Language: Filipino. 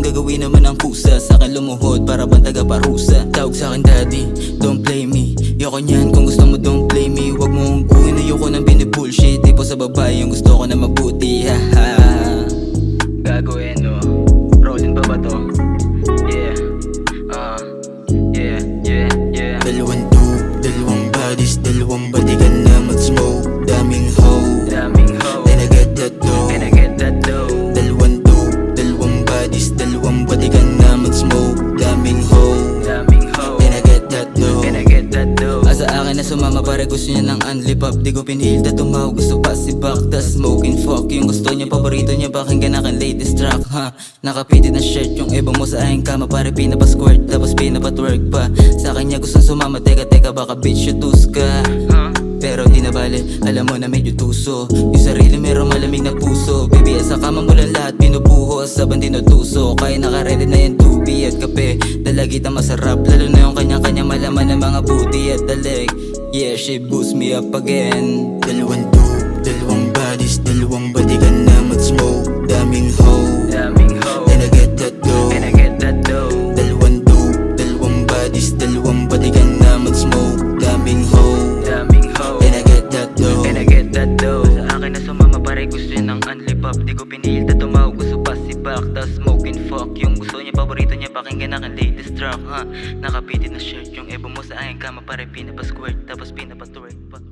gagawin naman ang kusa. Sa'kin lumuhod para bang tagaparusa. Tawag sa'kin daddy, don't play me. Yoko nyan kung gusto mo don't play me. Wag mo upuin, ayoko nang binibullshit. Di po sa babae yung gusto ko na mabuti. Haha. Gagawin no, rollin pa ba to? Yeah, yeah. Dalawang tube, dalawang bodies, dalawang batikan na mag-smoke. Daming hoe, and I get that dough. Dalawang tube, dalawang bodies, dalawang batikan na mag-smoke. Daming hoe, and I get that dough. Asa akin na sumama pare gusto niya ng unlipop. Di ko pinilda tumawag gusto pa si back. Tas smoking fuck yung gusto niya paborito niya. Pakinggan akin latest track ha. Nakapitit na shirt yung ibang mo sa aking kama. Pare pinapasquirt tapos pinapatwerk pa. Sa kanya gusto sumama teka baka bitch yutus ka. Pero di na bale, alam mo na medyo tuso. Yung sarili meron malamig na puso. Baby sa kama mo lang lahat pinubuhos. Sabang tinutuso, kaya nakaready na yung tubi at kape. Dalagit ang masarap, lalo na yung kanya-kanya malaman ng mga booty at dalig. Yeah, she boosts me up again. Dalawang tube, dalawang bodies, dalawang batikan na mag-smoke. Daming hoe, and I get that dough. Dalawang tube, dalawang bodies, dalawang batikan na mag-smoke. Daming hoe, and I get that dough. Sa akin na sumama pare gusto niya ng unlipop. Di ko pinilda tumawag gusto pa si back. Tas smoking fuck yung gusto niya paborito niya. Pakinggan akin latest track ha. Nakapitit na shirt yung iba mo sa aking kama. Pare pinapasquirt tapos pinapatwerk pa.